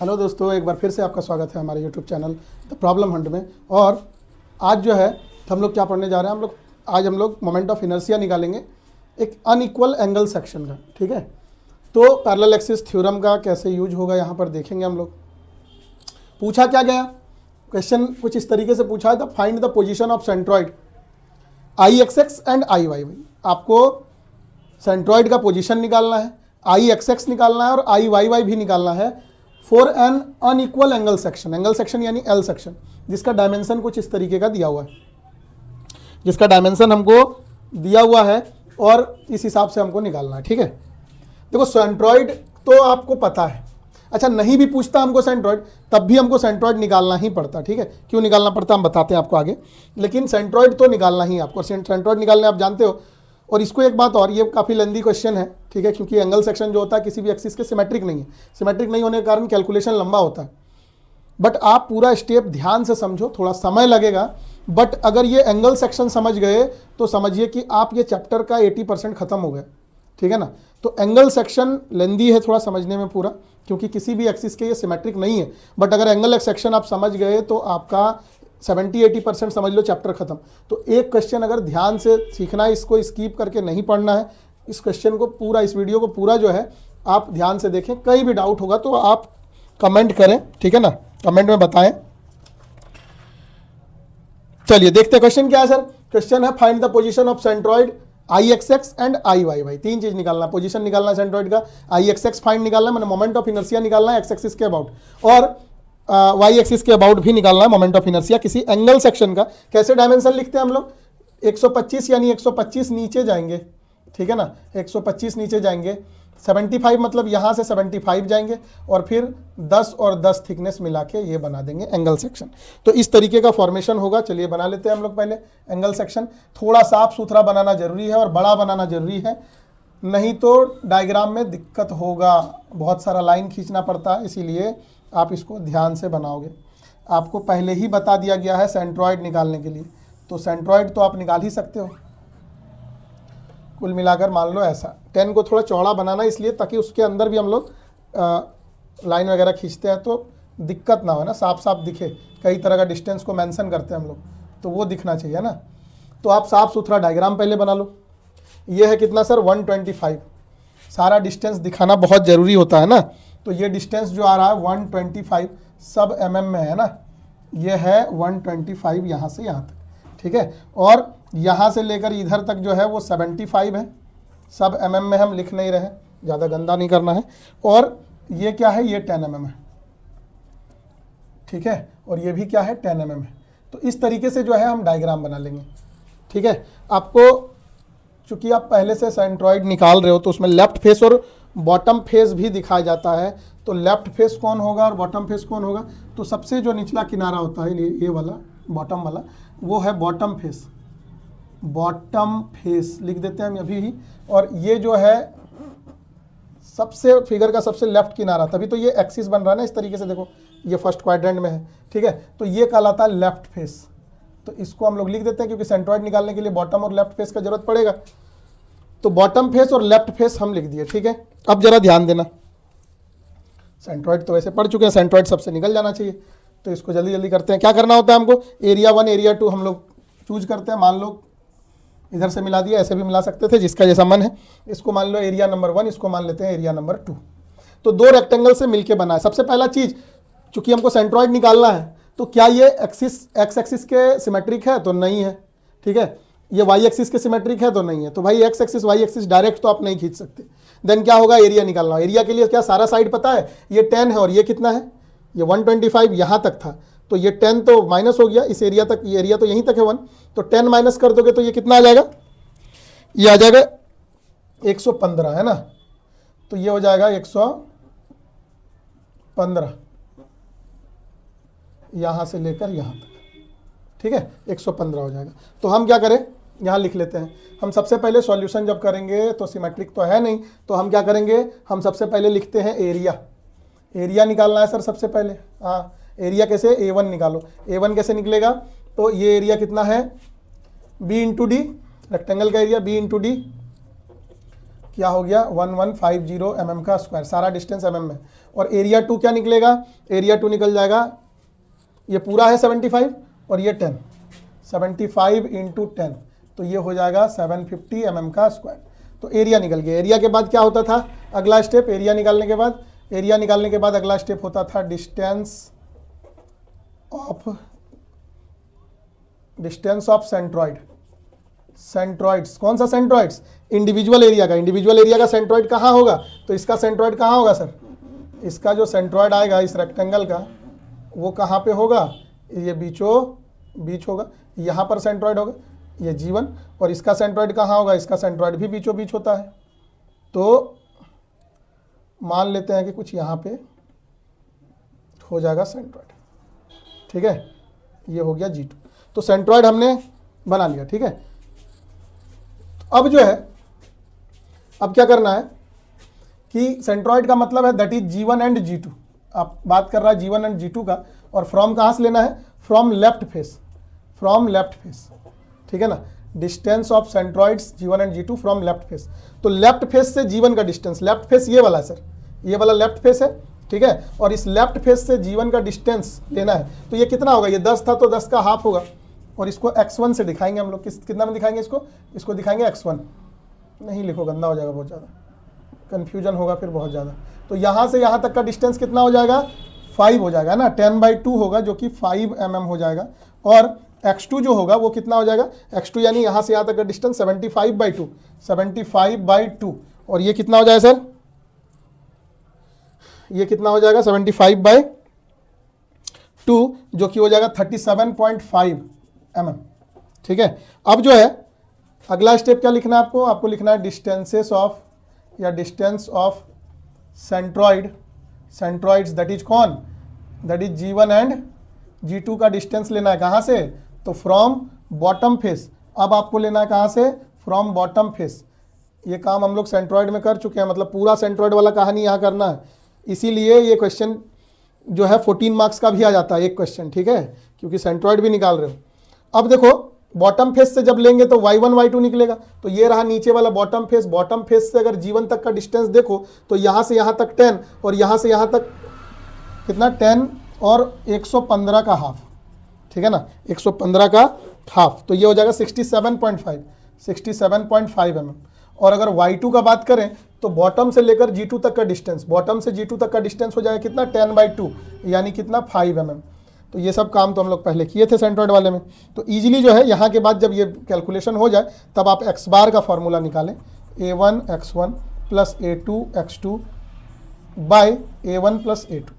Hello दोस्तों, एक बार फिर से आपका स्वागत है हमारे YouTube channel the problem Hunt में। और आज जो है हम लोग क्या पढ़ने जा रहे हैं, आज हम लोग मोमेंट ऑफ इनर्शिया निकालेंगे एक अनइक्वल एंगल सेक्शन का। ठीक है, तो पैरेलल एक्सिस थ्योरम का कैसे यूज होगा यहाँ पर देखेंगे हम लोग। पूछा क्या गया, क्वेश्चन कुछ इस तरीके से पूछा है, the find the position of centroid I X X and I Y Y. आपको सेंट्रॉइड का पोजीशन निकालना है, आई एक्स एक्स निकालना है और आई वाई वाई भी निकालना है for an unequal angle section. Angle section यानी एल सेक्शन, जिसका डायमेंशन कुछ इस तरीके का दिया हुआ है, जिसका डायमेंशन हमको दिया हुआ है और इस हिसाब से हमको निकालना है। ठीक है, देखो सेंट्रॉइड तो आपको पता है, अच्छा नहीं भी पूछता हमको सेंट्रॉइड तब भी हमको सेंट्रॉइड निकालना ही पड़ता। ठीक है, क्यों निकालना पड़ता हम बताते हैं आपको आगे, लेकिन सेंट्रॉइड तो निकालना ही आपको। सेंट्रॉइड निकालने आप जानते हो। और इसको एक बात और, ये काफ़ी लेंदी क्वेश्चन है, ठीक है, क्योंकि एंगल सेक्शन जो होता है किसी भी एक्सिस के सिमेट्रिक नहीं है। सिमेट्रिक नहीं होने के कारण कैलकुलेशन लंबा होता है, बट आप पूरा स्टेप ध्यान से समझो, थोड़ा समय लगेगा, बट अगर ये एंगल सेक्शन समझ गए तो समझिए कि आप ये चैप्टर का 80% खत्म हो गया। ठीक है ना, तो एंगल सेक्शन लेंदी है थोड़ा समझने में पूरा, क्योंकि किसी भी एक्सिस के ये सिमेट्रिक नहीं है, बट अगर एंगल सेक्शन आप समझ गए तो आपका 70-80% समझ लो चैप्टर खत्म। तो एक क्वेश्चन अगर ध्यान से सीखना है, इसको स्किप करके नहीं पढ़ना है, इस क्वेश्चन को पूरा, इस वीडियो को पूरा जो है आप ध्यान से देखें। कहीं भी डाउट होगा तो आप कमेंट करें, ठीक है ना, कमेंट में बताएं। चलिए देखते हैं क्वेश्चन क्या है सर। क्वेश्चन है find the position of centroid I X X and I Y Y. तीन चीज निकालना, पोजीशन निकालना है सेंट्रॉइड का, आई एक्स एक्स फाइंड निकालना है, मैंने मोमेंट ऑफ इनर्शिया निकालना है एक्स एक्सिस के अबाउट, और वाई एक्सिस के अबाउट भी निकालना है मोमेंट ऑफ इनर्शिया किसी एंगल सेक्शन का। कैसे डायमेंशन लिखते हैं हम लोग, 125 यानी 125 नीचे जाएंगे, ठीक है ना, 125 नीचे जाएंगे, 75 मतलब यहाँ से 75 जाएंगे और फिर 10 और 10 थिकनेस मिला के ये बना देंगे एंगल सेक्शन। तो इस तरीके का फॉर्मेशन होगा। चलिए बना लेते हैं हम लोग पहले एंगल सेक्शन। थोड़ा साफ सुथरा बनाना जरूरी है और बड़ा बनाना जरूरी है, नहीं तो डायग्राम में दिक्कत होगा, बहुत सारा लाइन खींचना पड़ता है, इसीलिए आप इसको ध्यान से बनाओगे। आपको पहले ही बता दिया गया है सेंट्रॉइड निकालने के लिए, तो सेंट्रॉइड तो आप निकाल ही सकते हो। कुल मिलाकर मान लो ऐसा 10 को थोड़ा चौड़ा बनाना इसलिए ताकि उसके अंदर भी हम लोग लाइन वगैरह खींचते हैं तो दिक्कत ना हो ना, साफ साफ दिखे। कई तरह का डिस्टेंस को मेंशन करते हैं हम लोग, तो वो दिखना चाहिए ना। तो आप साफ सुथरा डायग्राम पहले बना लो। ये है कितना सर, 125। सारा डिस्टेंस दिखाना बहुत ज़रूरी होता है ना। तो ये डिस्टेंस जो आ रहा है 125 सब mm में है ना, ये है 125 यहाँ से यहाँ तक, ठीक है। और यहाँ से लेकर इधर तक जो है वो 75 है, सब mm में हम लिख नहीं रहे, ज़्यादा गंदा नहीं करना है। और ये क्या है, ये 10 mm है, ठीक है, और ये भी क्या है 10 mm है। तो इस तरीके से जो है हम डायग्राम बना लेंगे, ठीक है। आपको चूँकि आप पहले से सेंट्रॉइड निकाल रहे हो तो उसमें लेफ्ट फेस और बॉटम फेस भी दिखाया जाता है। तो लेफ्ट फेस कौन होगा और बॉटम फेस कौन होगा, तो सबसे जो निचला किनारा होता है ये वाला बॉटम वाला, वो है बॉटम फेस। बॉटम फेस लिख देते हैं हम अभी ही। और ये जो है सबसे फिगर का सबसे लेफ्ट किनारा, तभी तो ये एक्सिस बन रहा है ना इस तरीके से, देखो ये फर्स्ट क्वाड्रेंट में है, ठीक है। तो ये कहलाता है लेफ्ट फेस। तो इसको हम लोग लिख देते हैं क्योंकि सेंट्रॉइड निकालने के लिए बॉटम और लेफ्ट फेस का जरूरत पड़ेगा। तो बॉटम फेस और लेफ्ट फेस हम लिख दिए, ठीक है। अब जरा ध्यान देना, सेंट्रॉइड तो वैसे पढ़ चुके हैं, सेंट्रॉइड सबसे निकल जाना चाहिए। तो इसको जल्दी जल्दी करते हैं। क्या करना होता है हमको, एरिया 1 एरिया 2 हम लोग चूज करते हैं। मान लो इधर से मिला दिया, ऐसे भी मिला सकते थे, जिसका जैसा मन है। इसको मान लो एरिया नंबर 1, इसको मान लेते हैं एरिया नंबर 2। तो दो रेक्टेंगल से मिलके बना है। सबसे पहला चीज, चूंकि हमको सेंट्रॉइड निकालना है, तो क्या ये एक्सिस एक्स एक्सिस के सिमेट्रिक है, तो नहीं है, ठीक है। ये वाई एक्सिस के सिमेट्रिक है, तो नहीं है। तो भाई X axis Y axis direct तो आप नहीं खींच सकते। देन क्या होगा, एरिया निकालना। एरिया के लिए क्या सारा साइड पता है, ये 10 है और ये कितना है, ये 125 यहाँ तक था, तो ये 10 तो माइनस हो गया इस एरिया तक, ये एरिया तो यहीं तक है 1, तो 10 माइनस कर दोगे तो ये कितना आ जाएगा, ये आ जाएगा 115, है ना। तो ये हो जाएगा 115 यहाँ से लेकर यहाँ तक, ठीक है, 115 हो जाएगा। तो हम क्या करें, यहाँ लिख लेते हैं। हम सबसे पहले सॉल्यूशन जब करेंगे तो सिमेट्रिक तो है नहीं, तो हम क्या करेंगे, हम सबसे पहले लिखते हैं एरिया। एरिया निकालना है सर सबसे पहले, हाँ। एरिया कैसे, A1 निकालो। A1 कैसे निकलेगा, तो ये एरिया कितना है, B इंटू डी, रेक्टेंगल का एरिया B इंटू डी, क्या हो गया 1150 mm का स्क्वायर, सारा डिस्टेंस mm में। और एरिया 2 क्या निकलेगा, एरिया 2 निकल जाएगा, ये पूरा है 75 और ये 10, 75 इंटू 10, तो ये हो जाएगा 750 mm का स्क्वायर। तो एरिया निकल गया। एरिया के बाद क्या होता था अगला स्टेप, एरिया निकालने के बाद अगला स्टेप होता था डिस्टेंस ऑफ सेंट्रॉइड। सेंट्रॉइड्स, कौन सा सेंट्रॉइड्स, इंडिविजुअल एरिया का। इंडिविजुअल एरिया का सेंट्रॉइड कहाँ होगा, तो इसका सेंट्रॉइड कहाँ होगा सर, इसका जो सेंट्रॉइड आएगा इस रेक्टेंगल का वो कहाँ पे होगा, ये बीच होगा, यहाँ पर सेंट्रॉइड होगा ये G1, और इसका सेंट्रॉइड कहाँ होगा, इसका सेंट्रॉइड भी बीचों बीच होता है। तो मान लेते हैं कि कुछ यहाँ पे हो जाएगा सेंट्रॉइड, ठीक है, ये हो गया G2। तो सेंट्रॉइड हमने बना लिया, ठीक है। तो अब जो है, अब क्या करना है कि सेंट्रॉइड का मतलब है that is G1 and G2। आप बात कर रहा है G1 एंड G2 का, और फ्रॉम कहाँ से लेना है, फ्रॉम लेफ्ट फेस, ठीक है ना। Distance of centroids G1 and G2 from left face. तो लेफ्ट फेस से G1 का डिस्टेंस, लेफ्ट फेस ये वाला है सर, ये वाला लेफ्ट फेस है, ठीक है, और इस लेफ्ट फेस से G1 का डिस्टेंस लेना है। तो ये कितना होगा, ये 10 था तो 10 का हाफ होगा, और इसको x1 से दिखाएंगे हम लोग। कितना में दिखाएंगे इसको दिखाएंगे x1, नहीं लिखो गंदा हो जाएगा, बहुत ज़्यादा कन्फ्यूजन होगा फिर बहुत ज़्यादा। तो यहाँ से यहाँ तक का डिस्टेंस कितना हो जाएगा, 5 हो जाएगा ना, 10/2 होगा जो कि 5 mm हो जाएगा। और x2 जो होगा वो कितना हो जाएगा, x2 यानी यहाँ से यहाँ तक का डिस्टेंस 75/2, और ये कितना हो जाएगा सर, ये कितना हो जाएगा 75/2, जो कि हो जाएगा 37.5 mm, ठीक है। अब जो है अगला स्टेप क्या लिखना है आपको लिखना है डिस्टेंसेस ऑफ, या distance of centroids, that is कौन, that is G1 and G2 का डिस्टेंस लेना है। कहाँ से, तो फ्रॉम बॉटम फेस। अब आपको लेना है कहाँ से, फ्रॉम बॉटम फेस। ये काम हम लोग सेंट्रॉइड में कर चुके हैं, मतलब पूरा सेंट्रॉइड वाला कहानी यहाँ करना है। इसीलिए ये क्वेश्चन जो है 14 मार्क्स का भी आ जाता है एक क्वेश्चन, ठीक है, क्योंकि सेंट्रॉइड भी निकाल रहे हो। अब देखो बॉटम फेस से जब लेंगे तो y1 y2 निकलेगा, तो ये रहा नीचे वाला बॉटम फेस। बॉटम फेस से अगर G1 तक का डिस्टेंस देखो तो यहाँ से यहाँ तक 10, और यहाँ से यहाँ तक कितना 10 और 115 का हाफ, ठीक है ना, 115 का हाफ, तो ये हो जाएगा 67.5 mm। और अगर y2 का बात करें तो बॉटम से लेकर G2 तक का डिस्टेंस, बॉटम से G2 तक का डिस्टेंस हो जाएगा कितना 10/2, यानी कितना 5 mm। तो ये सब काम तो हम लोग पहले किए थे सेंट्रॉइड वाले में। तो इजीली जो है यहाँ के बाद जब ये कैलकुलेशन हो जाए तब आप x बार का फॉर्मूला निकालें, a1 x1 plus a2 x2 bye a1 plus a2।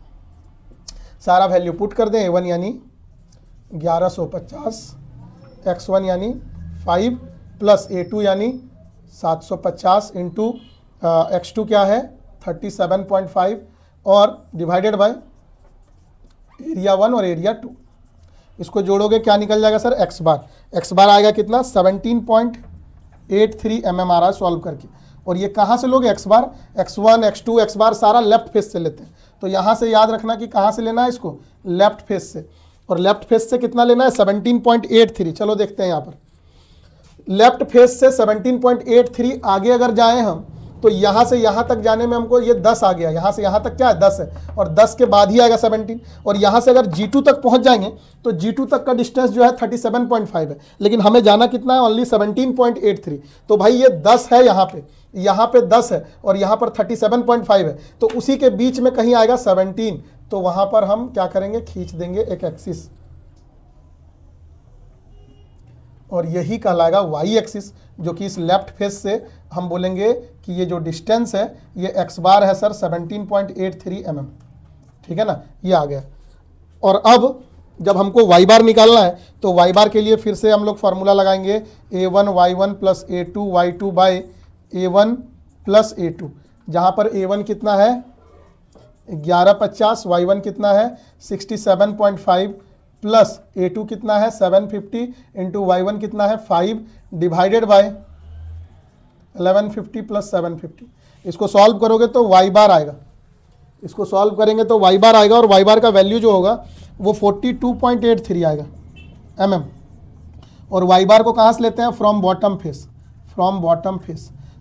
सारा वैल्यू पुट कर दें, a1 यानी 1150, x1 यानी 5 प्लस a2 यानी 750 इंटू x2 क्या है 37.5, और डिवाइडेड बाय एरिया 1 और एरिया 2। इसको जोड़ोगे क्या निकल जाएगा सर, x बार आएगा कितना 17.83 mm आ रहा है सॉल्व करके। और ये कहाँ से लोगे x बार, x1 x2 x बार सारा लेफ्ट फेस से लेते हैं। तो यहाँ से याद रखना कि कहाँ से लेना है इसको, लेफ्ट फेस से। और लेफ्ट फेस से कितना लेना है 17.83। चलो देखते हैं यहाँ पर, लेफ्ट फेस से 17.83 आगे अगर जाएं हम तो यहाँ से यहाँ तक जाने में हमको ये 10 आ गया, यहाँ से यहाँ तक क्या है 10 है, और 10 के बाद ही आएगा 17। और यहाँ से अगर G2 तक पहुँच जाएंगे तो G2 तक का डिस्टेंस जो है 37.5 है, लेकिन हमें जाना कितना है ओनली 17.83। तो भाई ये 10 है यहाँ पे 10 है, और यहाँ पर 37.5 है, तो उसी के बीच में कहीं आएगा 17। तो वहाँ पर हम क्या करेंगे, खींच देंगे एक एक्सिस, और यही कहलाएगा y एक्सिस, जो कि इस लेफ्ट फेस से हम बोलेंगे कि ये जो डिस्टेंस है ये x बार है सर 17.83 mm, ठीक है ना, ये आ गया। और अब जब हमको y बार निकालना है तो y बार के लिए फिर से हम लोग फार्मूला लगाएंगे a1 y1 plus a2 y2 by a1 plus a2, जहाँ पर a1 कितना है 1150, y1 कितना है 67.5 प्लस a2 कितना है 750 इंटू y1 कितना है 5 डिवाइडेड बाय 1150 प्लस 750। इसको सॉल्व करोगे तो y बार आएगा, इसको सॉल्व करेंगे तो y बार आएगा, और y बार का वैल्यू जो होगा वो 42.83 आएगा mm। और y बार को कहाँ से लेते हैं, फ्रॉम बॉटम फेस,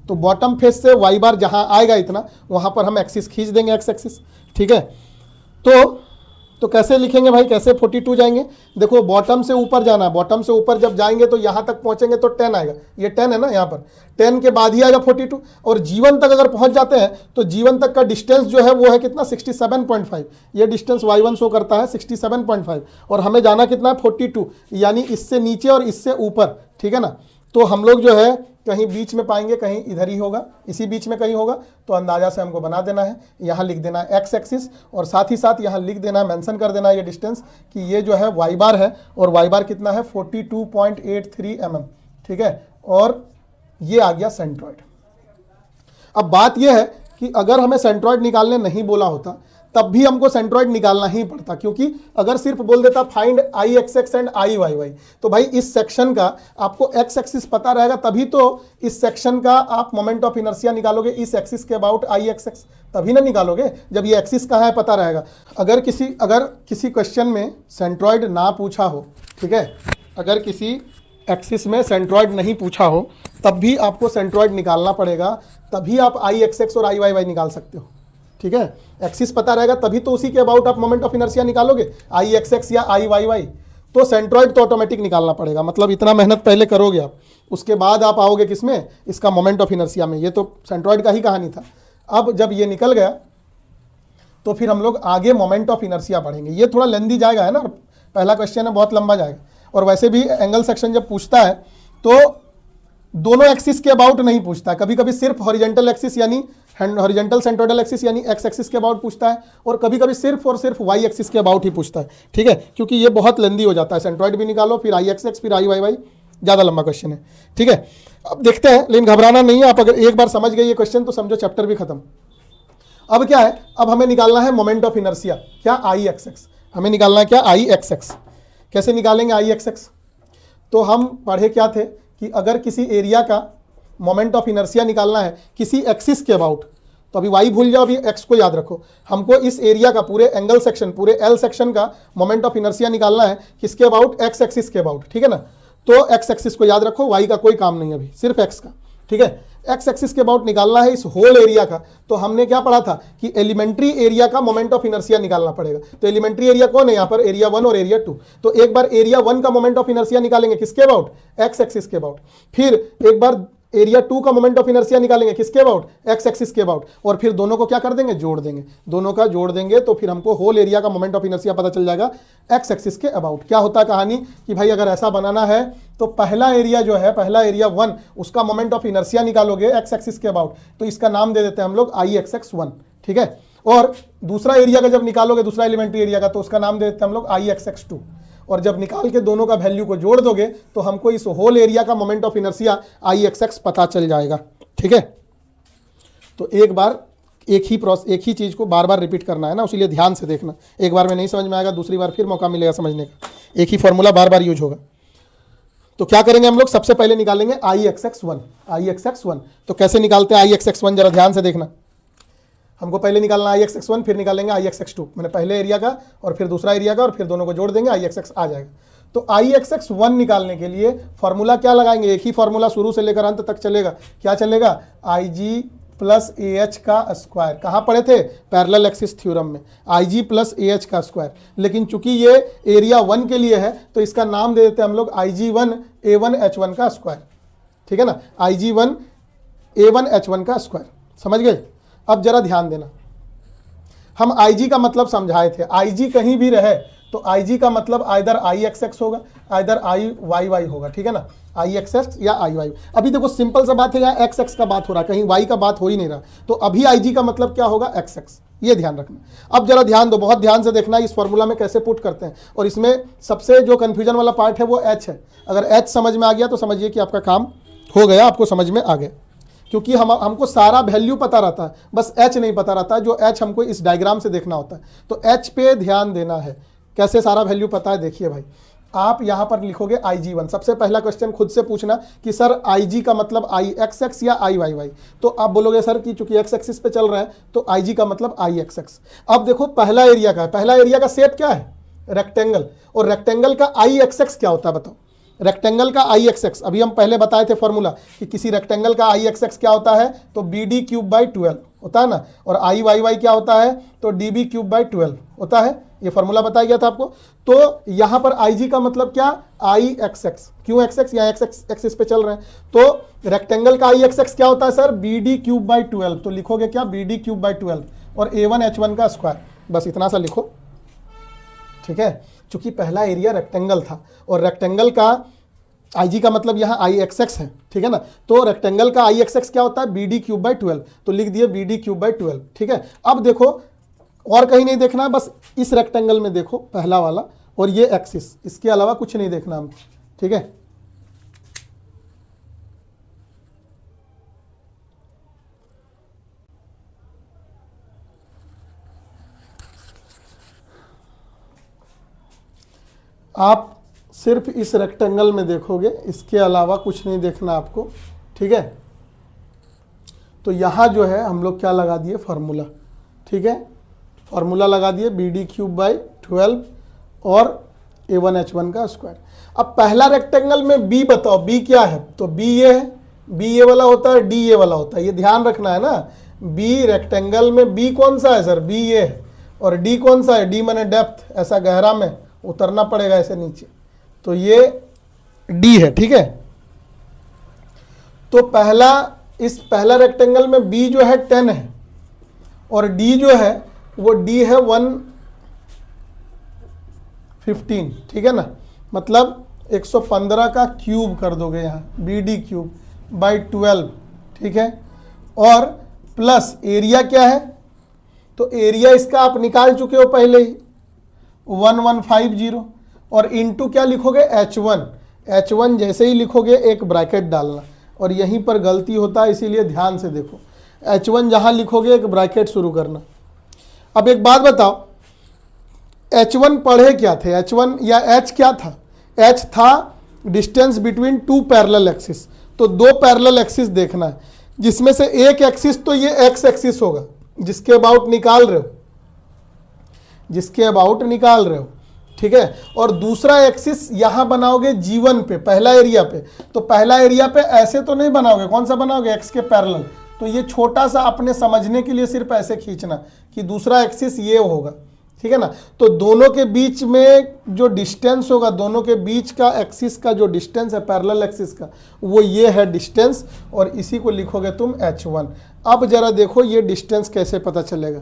तो बॉटम फेस से वाई बार जहाँ आएगा इतना, वहाँ पर हम एक्सिस खींच देंगे, एक्स एक्सिस, ठीक है। तो कैसे लिखेंगे भाई, कैसे 42 जाएंगे? देखो बॉटम से ऊपर जाना है, बॉटम से ऊपर जब जाएंगे तो यहाँ तक पहुँचेंगे तो 10 आएगा, ये 10 है ना, यहाँ पर 10 के बाद ही आएगा 42। और जीवन तक अगर पहुँच जाते हैं तो जीवन तक का डिस्टेंस जो है वो है कितना, 67.5। ये डिस्टेंस y1 शो करता है 67.5, और हमें जाना कितना है 42, यानी इससे नीचे और इससे ऊपर, ठीक है ना। तो हम लोग जो है कहीं बीच में पाएंगे, कहीं इधर ही होगा, इसी बीच में कहीं होगा, तो अंदाजा से हमको बना देना है, यहाँ लिख देना है एक्स एक्सिस, और साथ ही साथ यहाँ लिख देना है, मेंशन कर देना है ये डिस्टेंस कि ये जो है वाई बार है, और वाई बार कितना है 42.83 mm, ठीक है। और ये आ गया सेंट्रॉइड। अब बात यह है कि अगर हमें सेंट्रॉइड निकालने नहीं बोला होता तब भी हमको सेंट्रॉइड निकालना ही पड़ता, क्योंकि अगर सिर्फ बोल देता find I X X and I Y Y, तो भाई इस सेक्शन का आपको एक्स एक्सिस पता रहेगा तभी तो इस सेक्शन का आप मोमेंट ऑफ इनर्शिया निकालोगे इस एक्सिस के अबाउट आई एक्स एक्स, तभी ना निकालोगे जब ये एक्सिस कहाँ है पता रहेगा। अगर किसी क्वेश्चन में सेंट्रॉइड ना पूछा हो, ठीक है, अगर किसी एक्सिस में सेंट्रॉइड नहीं पूछा हो तब भी आपको सेंट्रॉइड निकालना पड़ेगा, तभी आप आई एक्स एक्स और आई वाई वाई निकाल सकते हो, ठीक है। एक्सिस पता रहेगा तभी तो उसी के अबाउट आप मोमेंट ऑफ इनर्शिया निकालोगे, आई एक्स एक्स या आई वाई वाई। तो सेंट्रॉइड तो ऑटोमेटिक निकालना पड़ेगा, मतलब इतना मेहनत पहले करोगे आप, उसके बाद आप आओगे किसमें, इसका मोमेंट ऑफ इनर्शिया में। ये तो सेंट्रॉइड का ही कहानी था। अब जब ये निकल गया तो फिर हम लोग आगे मोमेंट ऑफ इनर्शिया पढ़ेंगे। ये थोड़ा लेंदी जाएगा, है ना, पहला क्वेश्चन है, बहुत लंबा जाएगा। और वैसे भी एंगल सेक्शन जब पूछता है तो दोनों एक्सिस के अबाउट नहीं पूछता है, कभी कभी सिर्फ हॉरिजेंटल एक्सिस यानी हॉरिजेंटल सेंट्रोइडल एक्सिस यानी एक्स एक्सिस के अबाउट पूछता है, और कभी कभी सिर्फ और सिर्फ वाई एक्सिस के अबाउट ही पूछता है, ठीक है, क्योंकि ये बहुत लेंदी हो जाता है। सेंट्रॉइड भी निकालो, फिर आई एक्स एक्स, फिर आई वाई वाई, ज़्यादा लंबा क्वेश्चन है, ठीक है। अब देखते हैं, लेकिन घबराना नहीं है, आप अगर एक बार समझ गए ये क्वेश्चन तो समझो चैप्टर भी खत्म। अब क्या है, अब हमें निकालना है मोमेंट ऑफ इनर्शिया, क्या, आई एक्स एक्स, हमें निकालना है क्या, आई एक्स एक्स। कैसे निकालेंगे आई एक्स एक्स? तो हम पढ़े क्या थे कि अगर किसी एरिया का मोमेंट ऑफ इनर्शिया निकालना है किसी एक्सिस के अबाउट, तो अभी वाई भूल जाओ, अभी एक्स को याद रखो, हमको इस एरिया का पूरे एंगल सेक्शन, पूरे एल सेक्शन का मोमेंट ऑफ इनर्शिया निकालना है किसके अबाउट, एक्स एक्सिस के अबाउट, ठीक है ना। तो एक्स एक्सिस को याद रखो, वाई का कोई काम नहीं है अभी, सिर्फ एक्स का, ठीक है। एक्स एक्सिस के अबाउट निकालना है इस होल एरिया का, तो हमने क्या पढ़ा था कि एलिमेंट्री एरिया का मोमेंट ऑफ इनर्शिया निकालना पड़ेगा। तो एलिमेंट्री एरिया कौन है यहाँ पर, एरिया 1 और एरिया 2। तो एक बार एरिया 1 का मोमेंट ऑफ इनर्शिया निकालेंगे किसके अबाउट, एक्स एक्सिस के अबाउट। फिर एक बार एरिया 2 का मोमेंट ऑफ इनर्शिया निकालेंगे किसके अबाउट, एक्स एक्सिस के अबाउट, और फिर दोनों को क्या कर देंगे, जोड़ देंगे, दोनों का जोड़ देंगे, तो फिर हमको होल एरिया का मोमेंट ऑफ इनर्शिया पता चल जाएगा एक्स एक्सिस के अबाउट। क्या होता है कहानी कि भाई अगर ऐसा बनाना है तो पहला एरिया जो है, पहला एरिया 1, उसका मोमेंट ऑफ इनर्शिया निकालोगे एक्स एक्सिस के अबाउट, तो इसका नाम दे देते हैं हम लोग आई एक्स एक्स 1, ठीक है। और दूसरा एरिया का जब निकालोगे, दूसरा एलिमेंट्री एरिया का, तो उसका नाम दे देते हैं हम लोग आई एक्स एक्स 2। और जब निकाल के दोनों का वैल्यू को जोड़ दोगे तो हमको इस होल एरिया का moment of inertia I X x पता चल जाएगा, ठीक है। तो एक बार एक ही चीज़ को बार बार रिपीट करना है ना, इसीलिए ध्यान से देखना, एक बार में नहीं समझ में आएगा, दूसरी बार फिर मौका मिलेगा समझने का, एक ही फॉर्मूला बार बार यूज होगा। तो क्या करेंगे हम लोग, सबसे पहले निकालेंगे आई एक्स एक्स 1, आई एक्स एक्स 1। तो कैसे निकालते हैं आई एक्स एक्स 1, जरा ध्यान से देखना। हमको पहले निकालना आई एक्स एक्स 1, फिर निकालेंगे आई एक्स एक्स 2, मैंने पहले एरिया का और फिर दूसरा एरिया का, और फिर दोनों को जोड़ देंगे, आई एक्स एक्स आ जाएगा। तो आई एक्स एक्स 1 निकालने के लिए फॉर्मूला क्या लगाएंगे, एक ही फॉर्मूला शुरू से लेकर अंत तक चलेगा। क्या चलेगा, आई जी प्लस ए एच का स्क्वायर। कहाँ पढ़े थे, पैरेलल एक्सिस थ्योरम में, आई जी प्लस ए एच का स्क्वायर। लेकिन चूंकि ये एरिया 1 के लिए है तो इसका नाम दे देते हैं हम लोग आई जी 1 A1 H1 का स्क्वायर, ठीक है ना, आई जी 1 A1 H1 का स्क्वायर, समझ गए। अब जरा ध्यान देना, हम IG का मतलब समझाए थे, IG कहीं भी रहे तो IG का मतलब आइदर आई एक्स एक्स होगा, आइदर आई वाई वाई होगा, ठीक है ना, आई एक्स एक्स या आई वाई। अभी देखो सिंपल सा बात है, यहाँ एक्स एक्स का बात हो रहा है, कहीं वाई का बात हो ही नहीं रहा, तो अभी IG का मतलब क्या होगा, एक्स एक्स, ये ध्यान रखना। अब जरा ध्यान दो, बहुत ध्यान से देखना इस फॉर्मूला में कैसे पुट करते हैं, और इसमें सबसे जो कन्फ्यूजन वाला पार्ट है वो H है। अगर H समझ में आ गया तो समझिए कि आपका काम हो गया, आपको समझ में आ गया, क्योंकि हमको सारा वैल्यू पता रहता है, बस H नहीं पता रहता है, जो H हमको इस डायग्राम से देखना होता है। तो H पे ध्यान देना है, कैसे सारा वैल्यू पता है, देखिए भाई, आप यहाँ पर लिखोगे IG1। सबसे पहला क्वेश्चन खुद से पूछना कि सर IG का मतलब आई एक्स एक्स या आई वाई वाई, तो आप बोलोगे सर कि चूंकि एक्स एक्सिस पे चल रहा है तो IG का मतलब आई एक्स एक्स। अब देखो पहला एरिया का, पहला एरिया का शेप क्या है, रेक्टेंगल, और रेक्टेंगल का आई एक्स एक्स क्या होता है बताओ, रेक्टेंगल का आई एक्स एक्स, अभी हम पहले बताए थे फॉर्मूला कि किसी रेक्टेंगल का आई एक्स एक्स क्या होता है, तो बी डी क्यूब बाई 12 होता है ना, और आई वाई वाई क्या होता है, तो डी बी क्यूब बाई 12 होता है। ये फॉर्मूला बताया गया था आपको। तो यहाँ पर आई जी का मतलब क्या, आई एक्स एक्स, क्यों एक्स एक्स, यहाँ एक्स एक्स एक्सिस पे चल रहे हैं, तो रेक्टेंगल का आई एक्स एक्स क्या होता है sir, B D cube by 12, तो लिखोगे क्या, बी डी क्यूब बाई 12 और A1H1 का स्क्वायर, बस इतना सा लिखो, ठीक है। चूंकि पहला एरिया रेक्टेंगल था और रेक्टेंगल का आई जी का मतलब यहाँ आई एक्स एक्स है, ठीक है ना, तो रेक्टेंगल का आई एक्स एक्स क्या होता है, बी डी क्यूब बाई 12, तो लिख दिए बी डी क्यूब बाई 12, ठीक है। अब देखो और कहीं नहीं देखना, बस इस रेक्टेंगल में देखो पहला वाला और ये एक्सिस, इसके अलावा कुछ नहीं देखना हम, ठीक है। आप सिर्फ इस रेक्टेंगल में देखोगे, इसके अलावा कुछ नहीं देखना आपको, ठीक है। तो यहाँ जो है हम लोग क्या लगा दिए, फार्मूला, ठीक है, फार्मूला लगा दिए बी डी क्यूब बाई 12 और A1H1 का स्क्वायर। अब पहला रेक्टेंगल में बी बताओ, बी क्या है, तो बी ये है, बी ये वाला होता है, डी ये वाला होता है, ये ध्यान रखना है ना। बी रेक्टेंगल में बी कौन सा है सर, बी ये है, और डी कौन सा है, डी माने डेप्थ, ऐसा गहरा में उतरना पड़ेगा ऐसे नीचे, तो ये डी है, ठीक है। तो इस पहला रेक्टेंगल में बी जो है 10 है और डी जो है वो डी है 115, ठीक है ना, मतलब 115 का क्यूब कर दोगे यहाँ, बी डी क्यूब बाई 12, ठीक है। और प्लस एरिया क्या है, तो एरिया इसका आप निकाल चुके हो पहले ही 1150, और इंटू क्या लिखोगे, H1 जैसे ही लिखोगे एक ब्रैकेट डालना, और यहीं पर गलती होता है इसीलिए ध्यान से देखो, H1 जहां लिखोगे एक ब्रैकेट शुरू करना। अब एक बात बताओ, H1 पढ़े क्या थे, H1 या H क्या था, H था distance between two parallel axis, तो दो पैरेलल एक्सिस देखना है, जिसमें से एक एक्सिस तो ये एक्स एक्सिस होगा जिसके अबाउट निकाल रहे हो, ठीक है, और दूसरा एक्सिस यहां बनाओगे G1 पे, पहला एरिया पे, तो पहला एरिया पे ऐसे तो नहीं बनाओगे, कौन सा बनाओगे, एक्स के पैरेलल, तो ये छोटा सा अपने समझने के लिए सिर्फ ऐसे खींचना कि दूसरा एक्सिस ये होगा, ठीक है ना। तो दोनों के बीच में जो डिस्टेंस होगा, दोनों के बीच का एक्सिस का जो डिस्टेंस है पैरेलल एक्सिस का, वो ये है डिस्टेंस, और इसी को लिखोगे तुम H1। अब जरा देखो ये डिस्टेंस कैसे पता चलेगा,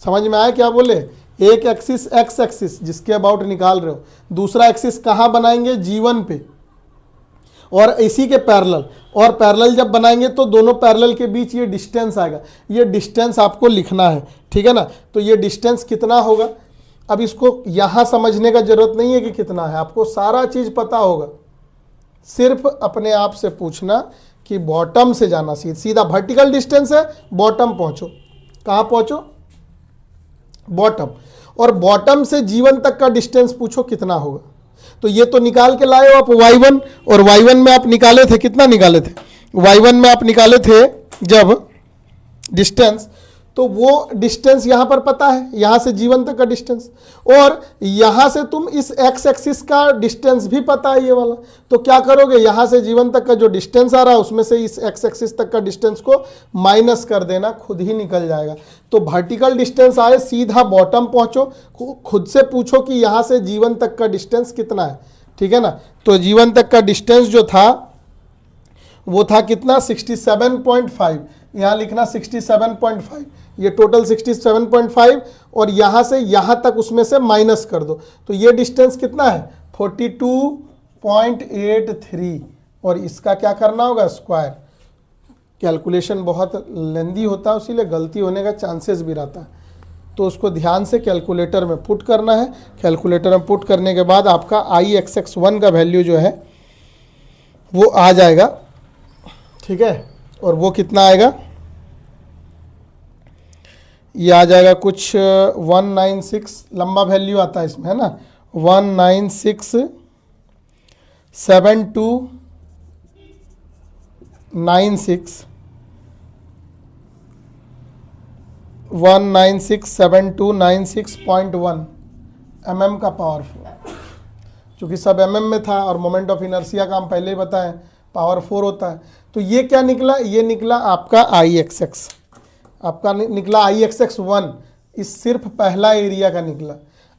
समझ में आया क्या बोले, एक एक्सिस एक्स एक्सिस जिसके अबाउट निकाल रहे हो, दूसरा एक्सिस कहाँ बनाएंगे, G1 पे, और इसी के पैरेलल, और पैरेलल जब बनाएंगे तो दोनों पैरेलल के बीच ये डिस्टेंस आएगा, ये डिस्टेंस आपको लिखना है, ठीक है ना। तो ये डिस्टेंस कितना होगा, अब इसको यहाँ समझने का जरूरत नहीं है कि कितना है, आपको सारा चीज़ पता होगा, सिर्फ अपने आप से पूछना कि बॉटम से जाना, सीधा वर्टिकल डिस्टेंस है, बॉटम पहुँचो, कहाँ पहुँचो, बॉटम, और बॉटम से G1 तक का डिस्टेंस पूछो कितना होगा। तो ये तो निकाल के लाए हो आप y1, और y1 में आप निकाले थे, कितना निकाले थे, y1 में आप निकाले थे जब डिस्टेंस, तो वो डिस्टेंस यहाँ पर पता है, यहाँ से G1 तक का डिस्टेंस, और यहाँ से तुम इस x एक्सिस का डिस्टेंस भी पता है ये वाला, तो क्या करोगे, यहाँ से G1 तक का जो डिस्टेंस आ रहा है उसमें से इस x एक्सिस तक का डिस्टेंस को माइनस कर देना, खुद ही निकल जाएगा। तो वर्टिकल डिस्टेंस आए, सीधा बॉटम पहुँचो, खुद से पूछो कि यहाँ से G1 तक का डिस्टेंस कितना है, ठीक है ना। तो G1 तक का डिस्टेंस जो था वो था कितना, 67.5, यहाँ लिखना 67.5, ये टोटल 67.5, और यहाँ से यहाँ तक उसमें से माइनस कर दो, तो ये डिस्टेंस कितना है, 42.83, और इसका क्या करना होगा, स्क्वायर। कैलकुलेशन बहुत लेंदी होता है, इसीलिए गलती होने का चांसेस भी रहता है, तो उसको ध्यान से कैलकुलेटर में पुट करना है। कैलकुलेटर में पुट करने के बाद आपका IXX1 का वैल्यू जो है वो आ जाएगा, ठीक है, और वो कितना आएगा, ये आ जाएगा कुछ 196, लंबा वैल्यू आता है इसमें, है ना, 1967296.1 mm का पावर फ्लो। क्योंकि सब mm में था और मोमेंट ऑफ इनर्शिया का हम पहले ही बताएं पावर 4 होता है। तो ये क्या निकला, ये निकला आपका IXX, आपका निकला IXX1, इस सिर्फ पहला एरिया का निकला।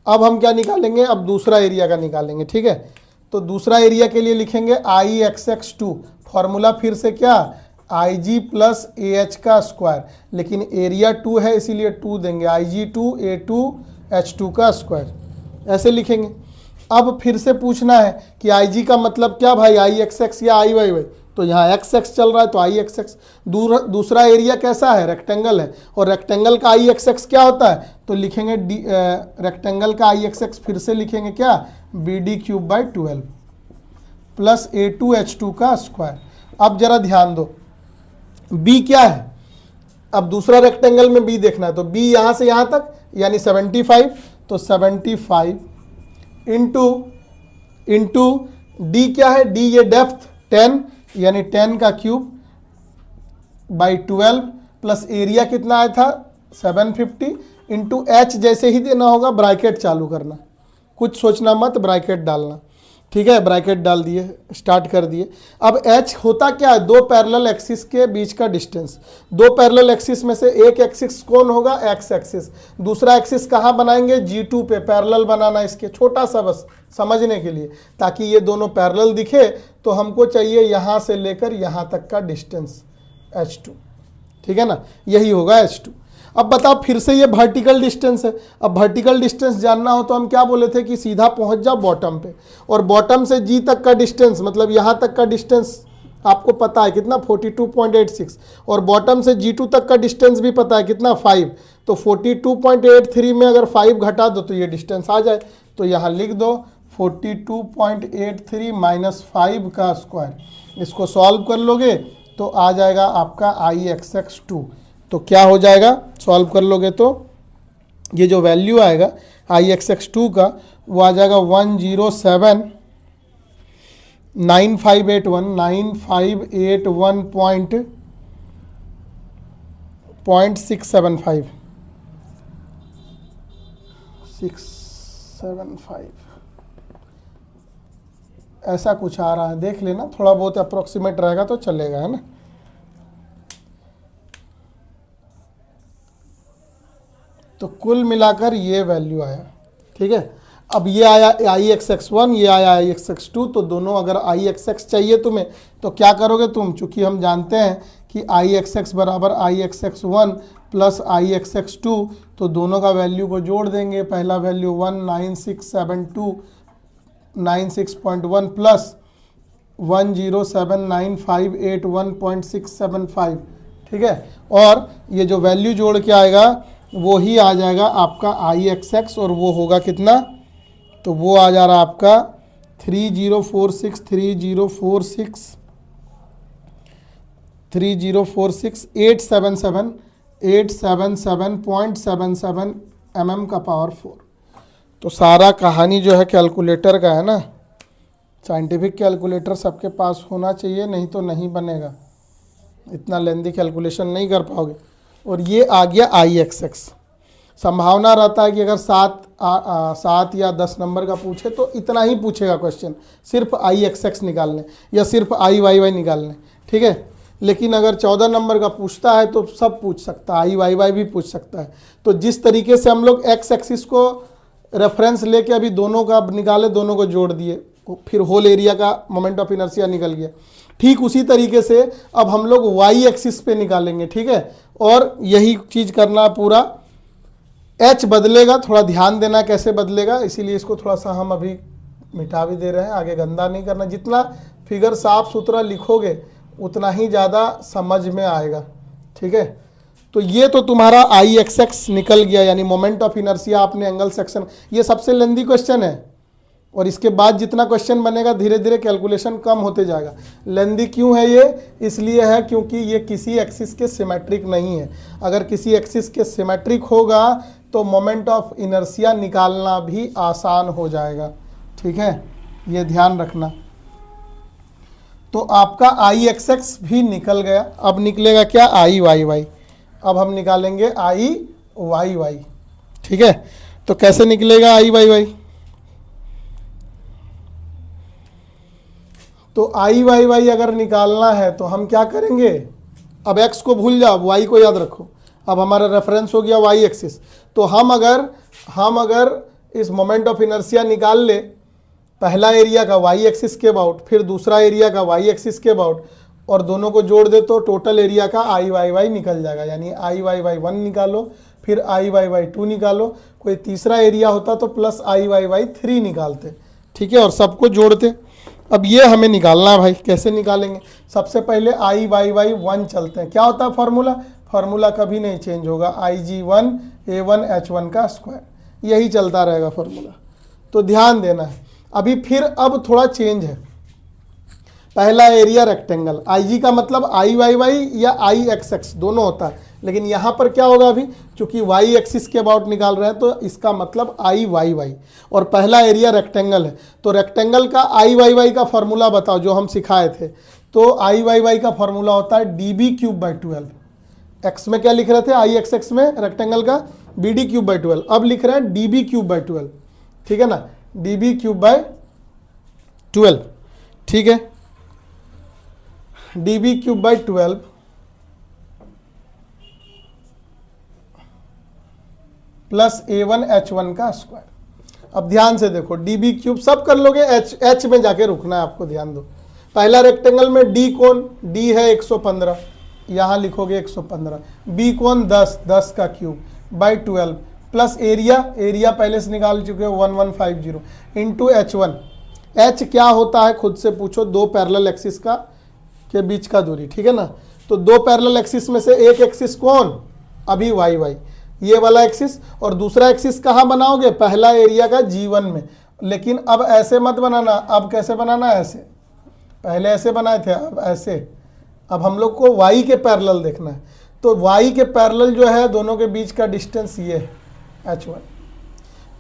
अब हम क्या निकालेंगे, अब दूसरा एरिया का निकालेंगे, ठीक है। तो दूसरा एरिया के लिए लिखेंगे IXX2, फॉर्मूला फिर से क्या, IG प्लस AH का स्क्वायर, लेकिन एरिया 2 है इसीलिए 2 देंगे, IG2 A2H2 का स्क्वायर, ऐसे लिखेंगे। अब फिर से पूछना है कि IG का मतलब क्या भाई, IXX या IYY, तो यहाँ XX चल रहा है तो IXX। दूसरा एरिया कैसा है, रेक्टेंगल है, और रेक्टेंगल का IXX क्या होता है, तो लिखेंगे रेक्टेंगल का IXX फिर से लिखेंगे क्या, BD3/12 प्लस A2H2 का स्क्वायर। अब जरा ध्यान दो, B क्या है, अब दूसरा रेक्टेंगल में B देखना है, तो B यहाँ से यहाँ तक यानी 75, तो 75 इंटू D क्या है, D ये डेप्थ 10 यानी 10 का क्यूब बाई 12 प्लस एरिया कितना आया था 750 इंटू H, जैसे ही देना होगा ब्रैकेट चालू करना, कुछ सोचना मत, ब्रैकेट डालना, ठीक है। ब्रैकेट डाल दिए, स्टार्ट कर दिए। अब H होता क्या है, दो पैरेलल एक्सिस के बीच का डिस्टेंस। दो पैरेलल एक्सिस में से एक एक्सिस कौन होगा, X एक्सिस, दूसरा एक्सिस कहाँ बनाएंगे, G2 पे, पैरेलल बनाना इसके, छोटा सा बस समझने के लिए, ताकि ये दोनों पैरेलल दिखे। तो हमको चाहिए यहाँ से लेकर यहाँ तक का डिस्टेंस H2, ठीक है ना, यही होगा H2। अब बताओ फिर से ये वर्टिकल डिस्टेंस है। अब वर्टिकल डिस्टेंस जानना हो तो हम क्या बोले थे कि सीधा पहुंच जाओ बॉटम पे, और बॉटम से G तक का डिस्टेंस मतलब यहाँ तक का डिस्टेंस आपको पता है कितना 42.86, और बॉटम से G2 तक का डिस्टेंस भी पता है कितना 5, तो 42.83 में अगर 5 घटा दो तो ये डिस्टेंस आ जाए। तो यहाँ लिख दो 42.83 माइनस 5 का स्क्वायर, इसको सॉल्व कर लोगे तो आ जाएगा आपका IXX2। तो क्या हो जाएगा, सॉल्व कर लोगे तो ये जो वैल्यू आएगा IXX2 का वो आ जाएगा 1,9581.675 ऐसा कुछ आ रहा है, देख लेना, थोड़ा बहुत अप्रोक्सीमेट रहेगा तो चलेगा, है ना। तो कुल मिलाकर ये वैल्यू आया, ठीक है। अब ये आया IXX1, ये आया IXX2, तो दोनों अगर IXX चाहिए तुम्हें तो क्या करोगे तुम, चूंकि हम जानते हैं कि IXX बराबर IXX1 प्लस IXX2, तो दोनों का वैल्यू को जोड़ देंगे। पहला वैल्यू 1967296.1 प्लस 1079581.675, ठीक है। और ये जो वैल्यू जोड़ के आएगा वो ही आ जाएगा आपका IXX, और वो होगा कितना, तो वो आ जा रहा आपका 877.77 mm का पावर 4। तो सारा कहानी जो है कैलकुलेटर का है ना, साइंटिफिक कैलकुलेटर सबके पास होना चाहिए, नहीं तो नहीं बनेगा, इतना लेंदी कैलकुलेशन नहीं कर पाओगे। और ये आ गया IXX। संभावना रहता है कि अगर 7 या 10 नंबर का पूछे तो इतना ही पूछेगा क्वेश्चन, सिर्फ IXX निकालने या सिर्फ IYY निकालने, ठीक है। लेकिन अगर 14 नंबर का पूछता है तो सब पूछ सकता है, IYY भी पूछ सकता है। तो जिस तरीके से हम लोग X एक्सिस को रेफरेंस लेके अभी दोनों का निकाले, दोनों को जोड़ दिए, फिर होल एरिया का मोमेंट ऑफ इनर्शिया निकल गया, ठीक उसी तरीके से अब हम लोग Y एक्सिस पे निकालेंगे, ठीक है। और यही चीज़ करना पूरा, H बदलेगा, थोड़ा ध्यान देना कैसे बदलेगा, इसीलिए इसको थोड़ा सा हम अभी मिटा भी दे रहे हैं, आगे गंदा नहीं करना। जितना फिगर साफ सुथरा लिखोगे उतना ही ज़्यादा समझ में आएगा, ठीक है। तो ये तो तुम्हारा IXX निकल गया, यानी मोमेंट ऑफ इनर्शिया आपने एंगल सेक्शन, ये सबसे लेंदी क्वेश्चन है, और इसके बाद जितना क्वेश्चन बनेगा धीरे धीरे कैलकुलेशन कम होते जाएगा। लेंदी क्यों है ये, इसलिए है क्योंकि ये किसी एक्सिस के सिमेट्रिक नहीं है। अगर किसी एक्सिस के सिमेट्रिक होगा तो मोमेंट ऑफ इनर्शिया निकालना भी आसान हो जाएगा, ठीक है, ये ध्यान रखना। तो आपका IXX भी निकल गया। अब निकलेगा क्या, IYY। अब हम निकालेंगे IYY, ठीक है। तो कैसे निकलेगा IYY, तो आई वाई वाई अगर निकालना है तो हम क्या करेंगे, अब x को भूल जाओ, y को याद रखो। अब हमारा रेफरेंस हो गया y एक्सिस। तो हम अगर इस मोमेंट ऑफ इनर्शिया निकाल ले, पहला एरिया का y एक्सिस के अबाउट, फिर दूसरा एरिया का y एक्सिस के अबाउट, और दोनों को जोड़ दे तो टोटल एरिया का आई वाई वाई निकल जाएगा। यानी आई वाई वाई 1 निकालो, फिर आई वाई वाई 2 निकालो, कोई तीसरा एरिया होता तो प्लस आई वाई वाई 3 निकालते, ठीक है, और सबको जोड़ते। अब ये हमें निकालना है भाई, कैसे निकालेंगे? सबसे पहले आई वाई वाई 1 चलते हैं। क्या होता है फार्मूला? फार्मूला कभी नहीं चेंज होगा, IG1 A1 H1 का स्क्वायर, यही चलता रहेगा फार्मूला। तो ध्यान देना है। अभी फिर अब थोड़ा चेंज है। पहला एरिया रेक्टेंगल, IG का मतलब आई वाई वाई या आई एक्स एक्स दोनों होता है, लेकिन यहाँ पर क्या होगा, अभी चूंकि y एक्सिस के अबाउट निकाल रहे हैं तो इसका मतलब आई वाई वाई, और पहला एरिया रेक्टेंगल है। तो रेक्टेंगल का आई वाई वाई का फॉर्मूला बताओ जो हम सिखाए थे। तो आई वाई वाई का फॉर्मूला होता है DB³/12। एक्स में क्या लिख रहे थे, आई एक्स एक्स में रेक्टेंगल का BD³/12, अब लिख रहे हैं DB³/12, ठीक है ना, DB³/12, ठीक है, DB³/12 प्लस A1 H1 का स्क्वायर। अब ध्यान से देखो, DB³ सब कर लोगे, H में जाके रुकना है आपको, ध्यान दो। पहला रेक्टेंगल में D कौन, D है 115, यहाँ लिखोगे 115, B कौन 10 का क्यूब बाई 12 प्लस एरिया पहले से निकाल चुके हो 1150 इंटू H1। H क्या होता है खुद से पूछो, दो पैरेलल एक्सिस का के बीच का दूरी, ठीक है ना। तो दो पैरेलल एक्सिस में से एक एक्सिस कौन, अभी वाई वाई, ये वाला एक्सिस, और दूसरा एक्सिस कहाँ बनाओगे, पहला एरिया का G1 में। लेकिन अब ऐसे मत बनाना, अब कैसे बनाना है, ऐसे, पहले ऐसे बनाए थे, अब ऐसे। अब हम लोग को y के पैरेलल देखना है, तो y के पैरेलल जो है दोनों के बीच का डिस्टेंस ये है H1।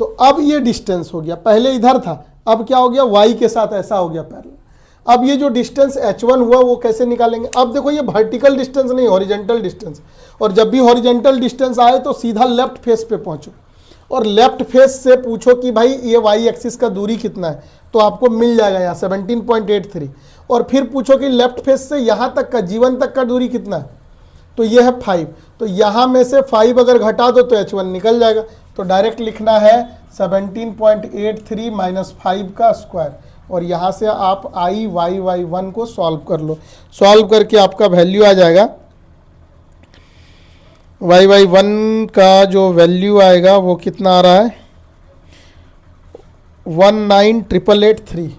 तो अब ये डिस्टेंस हो गया, पहले इधर था, अब क्या हो गया, y के साथ ऐसा हो गया पैरेलल। अब ये जो डिस्टेंस H1 हुआ वो कैसे निकालेंगे? अब देखो ये वर्टिकल डिस्टेंस नहीं, हॉरिजॉन्टल डिस्टेंस, और जब भी हॉरिजॉन्टल डिस्टेंस आए तो सीधा लेफ्ट फेस पे पहुंचो, और लेफ्ट फेस से पूछो कि भाई ये y एक्सिस का दूरी कितना है, तो आपको मिल जाएगा यहाँ 17.83, और फिर पूछो कि लेफ्ट फेस से यहाँ तक का G1 तक का दूरी कितना है, तो ये है 5। तो यहाँ में से 5 अगर घटा दो तो H1 निकल जाएगा। तो डायरेक्ट लिखना है 17.83 माइनस 5 का स्क्वायर, और यहाँ से आप आई वाई वाई 1 को सॉल्व कर लो। सॉल्व करके आपका वैल्यू आ जाएगा, वाई वाई 1 का जो वैल्यू आएगा वो कितना आ रहा है, 19,883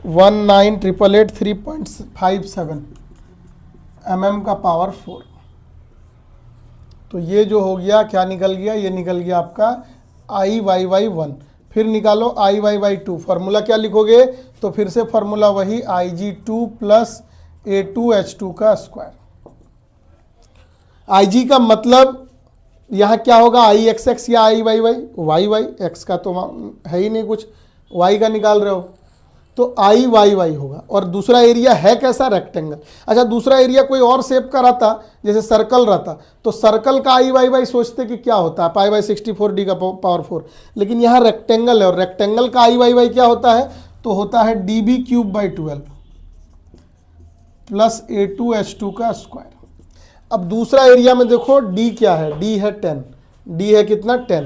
19,883.57 mm का पावर 4। तो ये जो हो गया, क्या निकल गया, ये निकल गया आपका आई वाई वाई 1। फिर निकालो आई वाई वाई 2, फार्मूला क्या लिखोगे, तो फिर से फार्मूला वही IG2 प्लस A2H2 का स्क्वायर। IG का मतलब यहाँ क्या होगा, आई एक्स एक्स या I Y Y, Y Y, X का तो है ही नहीं कुछ, वाई का निकाल रहे हो, तो आई वाई वाई होगा। और दूसरा एरिया है कैसा, रेक्टेंगल। अच्छा, दूसरा एरिया कोई और शेप का रहता, जैसे सर्कल रहता, तो सर्कल का आई वाई वाई सोचते कि क्या होता है, π/64d का पावर 4, लेकिन यहाँ रेक्टेंगल है, और रेक्टेंगल का आई वाई वाई क्या होता है, तो होता है DB³/12 प्लस A2H2 का स्क्वायर। अब दूसरा एरिया में देखो D क्या है, D है 10, D है कितना 10,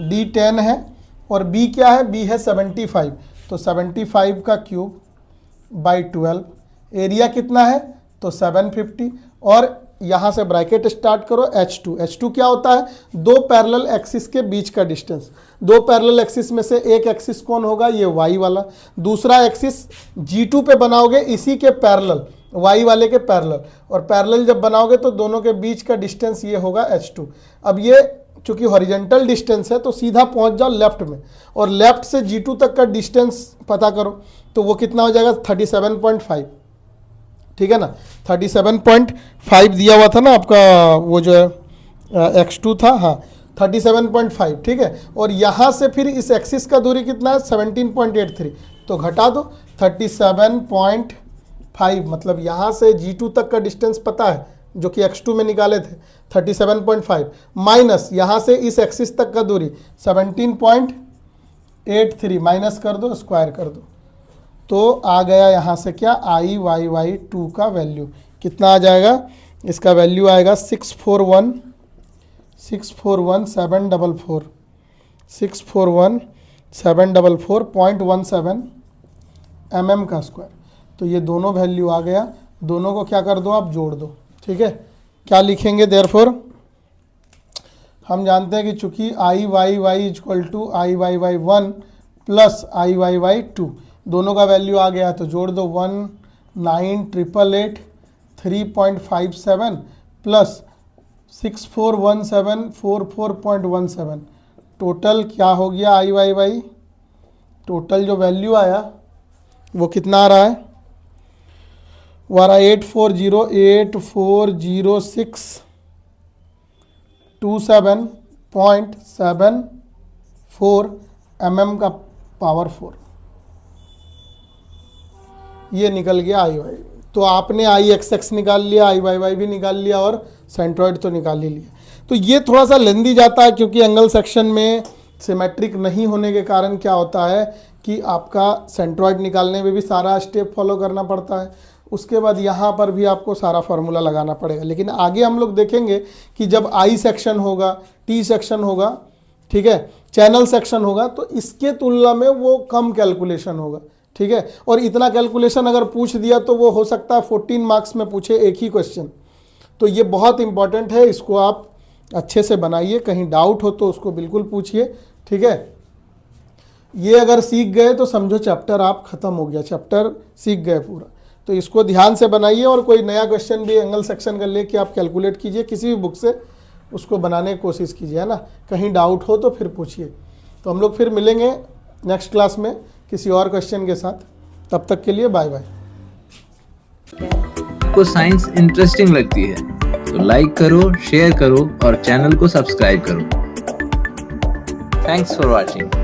D 10 है, और B क्या है, B है 75, तो 75 का क्यूब बाई 12, एरिया कितना है, तो 750, और यहाँ से ब्रैकेट स्टार्ट करो H2 क्या होता है, दो पैरेलल एक्सिस के बीच का डिस्टेंस। दो पैरेलल एक्सिस में से एक एक्सिस कौन होगा, ये y वाला, दूसरा एक्सिस G2 पे बनाओगे इसी के पैरेलल, y वाले के पैरेलल, और पैरेलल जब बनाओगे तो दोनों के बीच का डिस्टेंस ये होगा H2। अब ये चूंकि हॉरिजॉन्टल डिस्टेंस है तो सीधा पहुंच जाओ लेफ्ट में, और लेफ्ट से G2 तक का डिस्टेंस पता करो, तो वो कितना हो जाएगा 37.5, ठीक है ना, 37.5 दिया हुआ था ना आपका, वो जो X2 था, हाँ 37.5, ठीक है। और यहाँ से फिर इस एक्सिस का दूरी कितना है 17.83, तो घटा दो 37.5, मतलब यहाँ से G2 तक का डिस्टेंस पता है जो कि x2 में निकाले थे 37.5 माइनस यहाँ से इस एक्सिस तक का दूरी 17.83 माइनस कर दो, स्क्वायर कर दो, तो आ गया यहाँ से क्या IYY2 का वैल्यू कितना आ जाएगा, इसका वैल्यू आएगा 641,744.17 mm का स्क्वायर। तो ये दोनों वैल्यू आ गया, दोनों को क्या कर दो आप जोड़ दो, ठीक है। क्या लिखेंगे देयरफॉर, हम जानते हैं कि चूंकि IYY equal to IYY1 plus IYY2 दोनों का वैल्यू आ गया, तो जोड़ दो 19,888.357 प्लस 641744.17 टोटल क्या हो गया IYY, टोटल जो वैल्यू आया वो कितना आ रहा है, वो आ रहा है 840840627.74 mm का पावर 4, ये निकल गया IYY। तो आपने IXX निकाल लिया, IYY भी निकाल लिया और सेंट्रॉइड तो निकाल ही लिया। तो ये थोड़ा सा लेंदी जाता है क्योंकि एंगल सेक्शन में सिमेट्रिक नहीं होने के कारण क्या होता है कि आपका सेंट्रॉइड निकालने में भी सारा स्टेप फॉलो करना पड़ता है, उसके बाद यहाँ पर भी आपको सारा फार्मूला लगाना पड़ेगा। लेकिन आगे हम लोग देखेंगे कि जब I सेक्शन होगा, T सेक्शन होगा, ठीक है, चैनल सेक्शन होगा, तो इसके तुलना में वो कम कैलकुलेशन होगा, ठीक है। और इतना कैलकुलेशन अगर पूछ दिया तो वो हो सकता है 14 मार्क्स में पूछे एक ही क्वेश्चन। तो ये बहुत इंपॉर्टेंट है, इसको आप अच्छे से बनाइए, कहीं डाउट हो तो उसको बिल्कुल पूछिए, ठीक है। ये अगर सीख गए तो समझो चैप्टर आप ख़त्म हो गया, चैप्टर सीख गए पूरा। तो इसको ध्यान से बनाइए और कोई नया क्वेश्चन भी एंगल सेक्शन का लेके आप कैलकुलेट कीजिए, किसी भी बुक से उसको बनाने की कोशिश कीजिए, है ना। कहीं डाउट हो तो फिर पूछिए। तो हम लोग फिर मिलेंगे नेक्स्ट क्लास में किसी और क्वेश्चन के साथ, तब तक के लिए बाय बाय। आपको साइंस इंटरेस्टिंग लगती है तो लाइक करो, शेयर करो और चैनल को सब्सक्राइब करो। Thanks for watching.